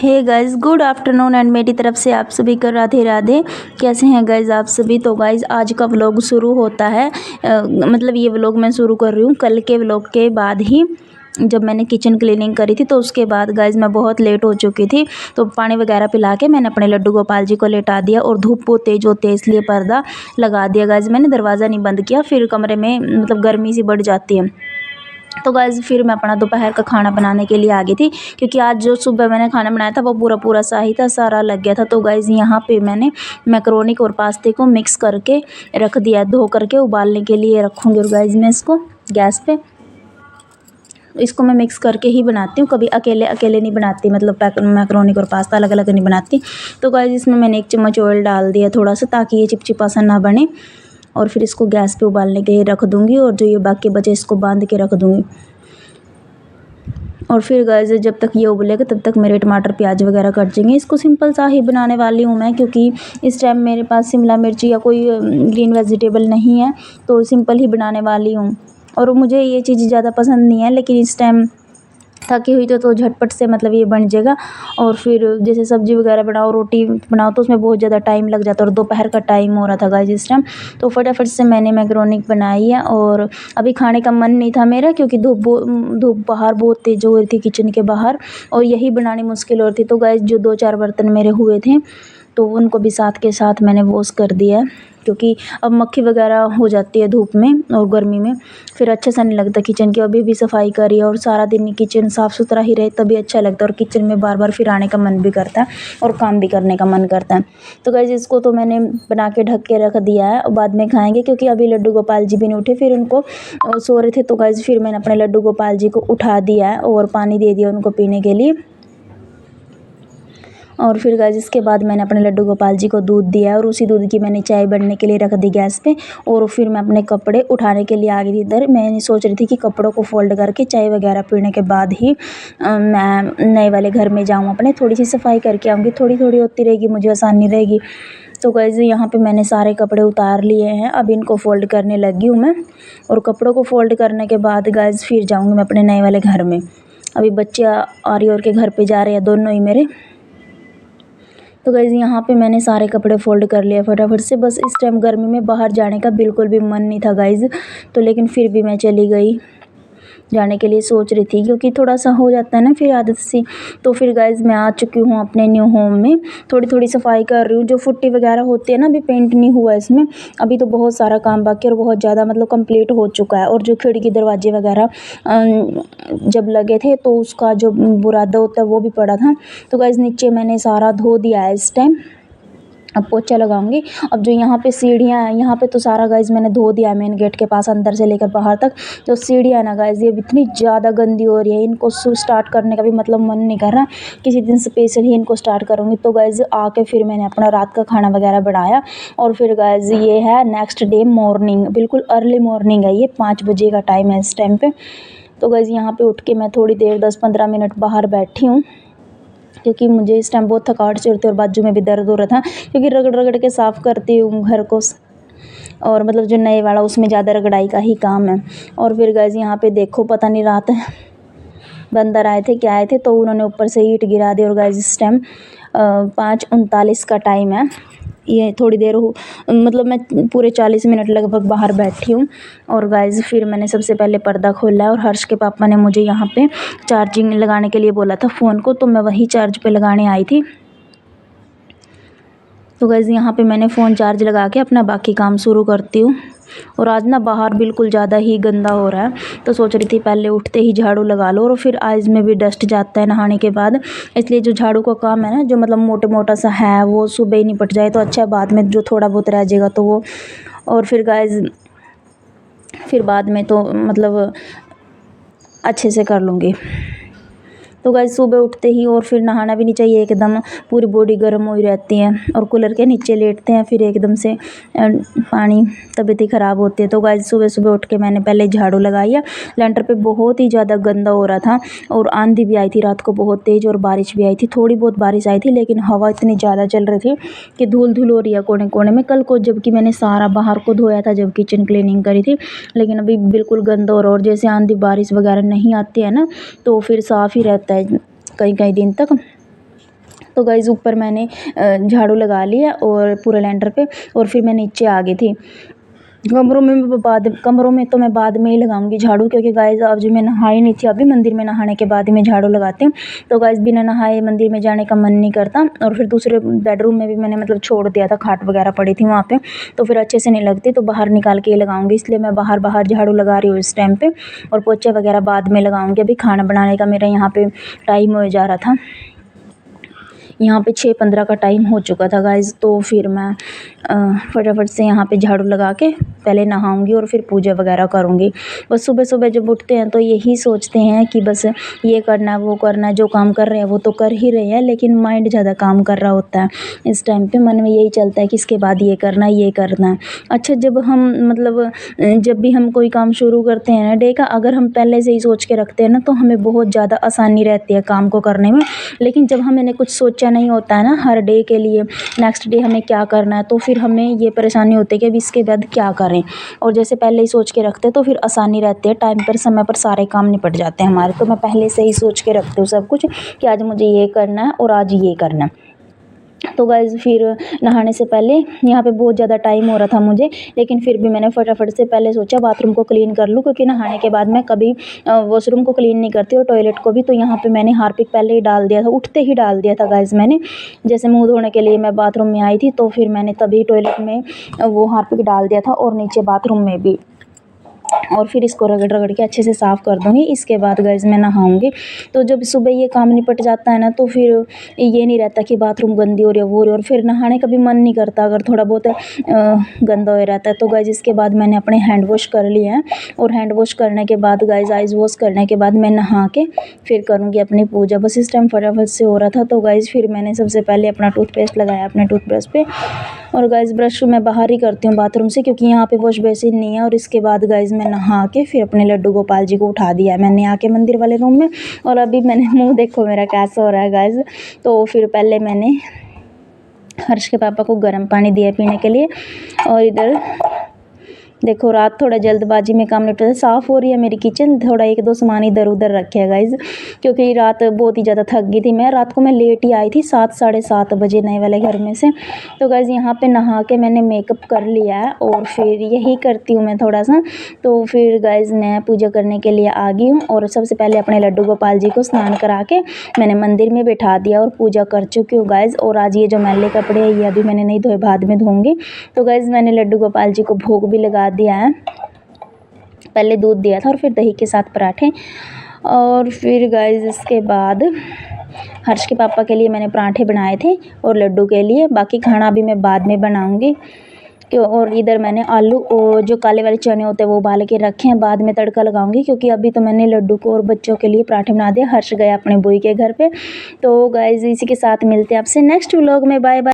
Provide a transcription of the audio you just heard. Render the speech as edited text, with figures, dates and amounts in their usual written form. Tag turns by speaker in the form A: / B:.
A: Hey guys, good afternoon and मेरी तरफ से आप सभी को राधे राधे। कैसे हैं गाइस आप सभी। तो गाइस आज का व्लॉग शुरू होता है मतलब ये व्लॉग मैं शुरू कर रही हूँ कल के व्लॉग के बाद ही, जब मैंने किचन क्लीनिंग करी थी। तो उसके बाद गाइस मैं बहुत लेट हो चुकी थी, तो पानी वगैरह पिला के मैंने अपने लड्डू गोपाल जी को लेटा दिया और धूप बहुत तेज होती है इसलिए पर्दा लगा दिया। गाइस मैंने दरवाज़ा नहीं बंद किया, फिर कमरे में मतलब गर्मी सी बढ़ जाती है। तो गाइस फिर मैं अपना दोपहर का खाना बनाने के लिए आ गई थी, क्योंकि आज जो सुबह मैंने खाना बनाया था वो पूरा पूरा शाही था, सारा लग गया था। तो गाइस यहाँ पे मैंने मैक्रोनी और पास्ते को मिक्स करके रख दिया, धो करके उबालने के लिए रखूँगी। और गाइस मैं इसको गैस पे इसको मैं मिक्स करके ही बनाती हूँ, कभी अकेले अकेले नहीं बनाती, मतलब मैक्रोनी और पास्ता अलग अलग नहीं बनाती। तो गाइस इसमें मैंने 1 चम्मच ऑयल डाल दिया थोड़ा सा, ताकि ये चिपचिपा सा ना बने। और फिर इसको गैस पे उबालने के लिए रख दूँगी, और जो ये बाकी बचे इसको बांध के रख दूँगी। और फिर गाइस जब तक ये उबलेगा तब तक मेरे टमाटर प्याज वगैरह कट जाएंगे। इसको सिंपल सा ही बनाने वाली हूँ मैं, क्योंकि इस टाइम मेरे पास शिमला मिर्ची या कोई ग्रीन वेजिटेबल नहीं है, तो सिंपल ही बनाने वाली हूँ। और मुझे ये चीज़ ज़्यादा पसंद नहीं है, लेकिन इस टाइम थकी हुई तो झटपट से मतलब ये बन जाएगा। और फिर जैसे सब्ज़ी वगैरह बनाओ, रोटी बनाओ, तो उसमें बहुत ज़्यादा टाइम लग जाता है, और दोपहर का टाइम हो रहा था गाइस इस टाइम। तो फटाफट से मैंने मैक्रोनी बनाई है, और अभी खाने का मन नहीं था मेरा, क्योंकि धूप बाहर बहुत तेज़ हो रही थी किचन के बाहर, और यही बनानी मुश्किल हो रही थी। तो गाइस जो 2-4 बर्तन मेरे हुए थे, तो उनको भी साथ के साथ मैंने वॉश कर दिया है, क्योंकि अब मक्खी वगैरह हो जाती है धूप में और गर्मी में, फिर अच्छा सा नहीं लगता किचन की। अभी भी सफाई करी है, और सारा दिन किचन साफ़ सुथरा ही रहे तभी अच्छा लगता है, और किचन में बार बार फिर आने का मन भी करता है और काम भी करने का मन करता है। तो गाइस इसको तो मैंने बना के ढक के रख दिया है, और बाद में खाएंगे, क्योंकि अभी लड्डू गोपाल जी भी नहीं उठे, फिर उनको सो रहे थे। तो गाइस फिर मैंने अपने लड्डू गोपाल जी को उठा दिया है और पानी दे दिया उनको पीने के लिए। और फिर गाइस इसके बाद मैंने अपने लड्डू गोपाल जी को दूध दिया, और उसी दूध की मैंने चाय बनने के लिए रख दी गैस पे। और फिर मैं अपने कपड़े उठाने के लिए आ गई थी इधर। मैंने सोच रही थी कि कपड़ों को फोल्ड करके चाय वगैरह पीने के बाद ही मैं नए वाले घर में जाऊँ, अपने थोड़ी सी सफाई करके आऊँगी, थोड़ी थोड़ी होती रहेगी, मुझे आसानी रहेगी। तो गाइस यहाँ पे मैंने सारे कपड़े उतार लिए हैं, अब इनको फ़ोल्ड करने लगी हूँ मैं। और कपड़ों को फ़ोल्ड करने के बाद गाइस फिर जाऊँगी मैं अपने नए वाले घर में। अभी बच्चे आरी और के घर पे जा रहे हैं, दोनों ही मेरे। तो गाइस यहाँ पे मैंने सारे कपड़े फ़ोल्ड कर लिए फटाफट से। बस इस टाइम गर्मी में बाहर जाने का बिल्कुल भी मन नहीं था गाइस, तो लेकिन फिर भी मैं चली गई, जाने के लिए सोच रही थी, क्योंकि थोड़ा सा हो जाता है ना फिर आदत सी। तो फिर गाइस मैं आ चुकी हूँ अपने न्यू होम में, थोड़ी थोड़ी सफाई कर रही हूँ। जो फुट्टी वगैरह होती है ना, अभी पेंट नहीं हुआ इसमें, अभी तो बहुत सारा काम बाकी है, और बहुत ज़्यादा मतलब कंप्लीट हो चुका है। और जो खिड़की दरवाजे वगैरह जब लगे थे, तो उसका जो बुरादा होता है वो भी पड़ा था। तो गाइस नीचे मैंने सारा धो दिया है इस टाइम, अब पोछा लगाऊंगी। अब जो यहाँ पे सीढ़ियाँ हैं, यहाँ पे तो सारा गाइस मैंने धो दिया है, मेन गेट के पास अंदर से लेकर बाहर तक। जो सीढ़ियाँ है ना गाइस, ये इतनी ज़्यादा गंदी हो रही है, इनको स्टार्ट करने का भी मतलब मन नहीं कर रहा। किसी दिन स्पेशल ही इनको स्टार्ट करूँगी। तो गाइस आके फिर मैंने अपना रात का खाना वगैरह बनाया। और फिर गाइस ये है नेक्स्ट डे मॉर्निंग, बिल्कुल अर्ली मॉर्निंग है, ये 5 बजे का टाइम है इस टाइम पे। तो गाइस यहाँ पे उठ के मैं थोड़ी देर 10-15 मिनट बाहर बैठी हूँ, क्योंकि मुझे इस टाइम बहुत थकावट सी होती है, और बाजू में भी दर्द हो रहा था, क्योंकि रगड़ रगड़ के साफ़ करती हूँ घर को। और मतलब जो नए वाला उसमें ज़्यादा रगड़ाई का ही काम है। और फिर गाइस यहाँ पे देखो, पता नहीं रात बंदर आए थे क्या आए थे, तो उन्होंने ऊपर से ईंट गिरा दी। और गाइस इस टाइम 5:39 का टाइम है। ये थोड़ी देर हो मतलब मैं पूरे 40 मिनट लगभग बाहर बैठी हूँ। और गाइस फिर मैंने सबसे पहले पर्दा खोला है, और हर्ष के पापा ने मुझे यहाँ पे चार्जिंग लगाने के लिए बोला था फ़ोन को, तो मैं वही चार्ज पे लगाने आई थी। तो गाइस यहाँ पे मैंने फ़ोन चार्ज लगा के अपना बाकी काम शुरू करती हूँ। और आज ना बाहर बिल्कुल ज़्यादा ही गंदा हो रहा है, तो सोच रही थी पहले उठते ही झाड़ू लगा लो, और फिर आइज़ में भी डस्ट जाता है नहाने के बाद, इसलिए जो झाड़ू का काम है ना, जो मतलब मोटा सा है, वो सुबह ही निपट जाए तो अच्छा है, बाद में जो थोड़ा बहुत रह जाएगा तो वो। और फिर गाइस फिर बाद में तो मतलब अच्छे से कर लूँगी। तो गाइस सुबह उठते ही और फिर नहाना भी नहीं चाहिए एकदम, पूरी बॉडी गर्म हुई रहती है, और कूलर के नीचे लेटते हैं फिर एकदम से पानी, तबीयत ही ख़राब होती है। तो गाइस सुबह सुबह उठ के मैंने पहले झाड़ू लगाया। लेंटर पे बहुत ही ज़्यादा गंदा हो रहा था, और आंधी भी आई थी रात को बहुत तेज़, और बारिश भी आई थी, थोड़ी बहुत बारिश आई थी, लेकिन हवा इतनी ज़्यादा चल रही थी कि धूल धूल हो रही है कोने कोने में। कल को जबकि मैंने सारा बाहर को धोया था जब किचन क्लीनिंग करी थी, लेकिन अभी बिल्कुल गंदा हो रहा है। और जैसे आंधी बारिश वगैरह नहीं आती है ना, तो फिर साफ़ ही रहता है कई कई दिन तक। तो गाइज़ ऊपर मैंने झाड़ू लगा लिया और पूरे लेंटर पे, और फिर मैं नीचे आ गई थी। कमरों में तो मैं बाद में ही लगाऊंगी झाड़ू, क्योंकि गाइज़ अब जो मैं नहाई नहीं थी, अभी मंदिर में नहाने के बाद मैं झाड़ू लगाती हूँ। तो गाइज़ बिना नहाए मंदिर में जाने का मन नहीं करता। और फिर दूसरे बेडरूम में भी मैंने मतलब छोड़ दिया था, खाट वगैरह पड़ी थी वहाँ पे, तो फिर अच्छे से नहीं लगती, तो बाहर निकाल के ही लगाऊंगी। इसलिए मैं बाहर बाहर झाड़ू लगा रही हूँ इस टाइम पे, और पोछे वगैरह बाद में लगाऊंगी। अभी खाना बनाने का मेरा यहाँ पे टाइम हो जा रहा था, यहाँ पे 6:15 का टाइम हो चुका था गाइज़। तो फिर मैं फटाफट से यहाँ पे झाड़ू लगा के पहले नहाऊंगी और फिर पूजा वगैरह करूँगी। बस सुबह सुबह जब उठते हैं तो यही सोचते हैं कि बस ये करना है, वो करना है, जो काम कर रहे हैं वो तो कर ही रहे हैं, लेकिन माइंड ज़्यादा काम कर रहा होता है इस टाइम पे। मन में यही चलता है कि इसके बाद ये करना है, ये करना है। अच्छा, जब हम मतलब जब भी हम कोई काम शुरू करते हैं ना डे का, अगर हम पहले से ही सोच के रखते हैं ना, तो हमें बहुत ज़्यादा आसानी रहती है काम को करने में। लेकिन जब हमने कुछ सोचा नहीं होता है ना हर डे के लिए, नेक्स्ट डे हमें क्या करना है, तो फिर हमें ये परेशानी होती है कि अब इसके बाद क्या करें। और जैसे पहले ही सोच के रखते हैं तो फिर आसानी रहती है, टाइम पर समय पर सारे काम निपट जाते हैं हमारे। तो मैं पहले से ही सोच के रखती हूँ सब कुछ कि आज मुझे ये करना है और आज ये करना है। तो गाइज़ फिर नहाने से पहले यहाँ पे बहुत ज़्यादा टाइम हो रहा था मुझे, लेकिन फिर भी मैंने फटाफट से पहले सोचा बाथरूम को क्लीन कर लूँ, क्योंकि नहाने के बाद मैं कभी वॉशरूम को क्लीन नहीं करती और टॉयलेट को भी। तो यहाँ पे मैंने हार्पिक पहले ही डाल दिया था, उठते ही डाल दिया था गाइज़ मैंने। जैसे मुँह धोने के लिए मैं बाथरूम में आई थी, तो फिर मैंने तभी टॉयलेट में वो हार्पिक डाल दिया था, और नीचे बाथरूम में भी। और फिर इसको रगड़ रगड़ के अच्छे से साफ़ कर दूँगी। इसके बाद गाइज़ मैं नहाऊँगी। तो जब सुबह ये काम निपट जाता है ना, तो फिर ये नहीं रहता कि बाथरूम गंदी हो रही है, वो हो रही है, और फिर नहाने का भी मन नहीं करता अगर थोड़ा बहुत गंदा हो रहता है। तो गाइज़ इसके बाद मैंने अपने हैंड वॉश कर लिए हैं, और हैंड वॉश करने के बाद गाइज़ आइज़ वॉश करने के बाद मैं नहा के फिर करूँगी अपनी पूजा। बस इस टाइम फटाफट से हो रहा था। तो गाइज़ फिर मैंने सबसे पहले अपना टूथपेस्ट लगाया अपने टूथब्रश पे, और गाइज़ ब्रश मैं बाहर ही करती हूँ बाथरूम से, क्योंकि यहाँ पे वॉश बेसिन नहीं है। और इसके बाद गाइज़ मैं नहा के फिर अपने लड्डू गोपाल जी को उठा दिया है मैंने आके मंदिर वाले रूम में। और अभी मैंने मुँह देखो मेरा कैसा हो रहा है गाइज़। तो फिर पहले मैंने हर्ष के पापा को गर्म पानी दिया पीने के लिए, और इधर देखो रात थोड़ा जल्दबाजी में काम निपटा, साफ़ हो रही है मेरी किचन, थोड़ा एक दो सामान इधर उधर रखे है गाइज़, क्योंकि रात बहुत ही ज़्यादा थक गई थी मैं। रात को मैं लेट ही आई थी, 7 साढ़े 7 बजे नए वाले घर में से। तो गाइज़ यहाँ पे नहा के मैंने मेकअप कर लिया है, और फिर यही करती हूँ मैं थोड़ा सा। तो फिर गाइज़ मैं पूजा करने के लिए आ गई हूँ, और सबसे पहले अपने लड्डू गोपाल जी को स्नान करा के मैंने मंदिर में बिठा दिया और पूजा कर चुकी हूँ गाइज़। और आज ये जो मैले कपड़े हैं ये अभी मैंने नहीं धोए, बाद में धोऊँगी। तो गाइज़ मैंने लड्डू गोपाल जी को भोग भी लगा दिया है, पहले दूध दिया था और फिर दही के साथ पराठे। और फिर गाइज़ इसके बाद हर्ष के पापा के लिए मैंने पराठे बनाए थे, और लड्डू के लिए बाकी खाना भी मैं बाद में बनाऊंगी। क्यों, और इधर मैंने आलू और जो काले वाले चने होते हैं वो उबाल के रखे हैं, बाद में तड़का लगाऊंगी, क्योंकि अभी तो मैंने लड्डू को और बच्चों के लिए पराठे बना दिया। हर्ष गया अपने बुई के घर पे। तो गाइज़ इसी के साथ मिलते हैं आपसे नेक्स्ट व्लॉग में। Bye bye.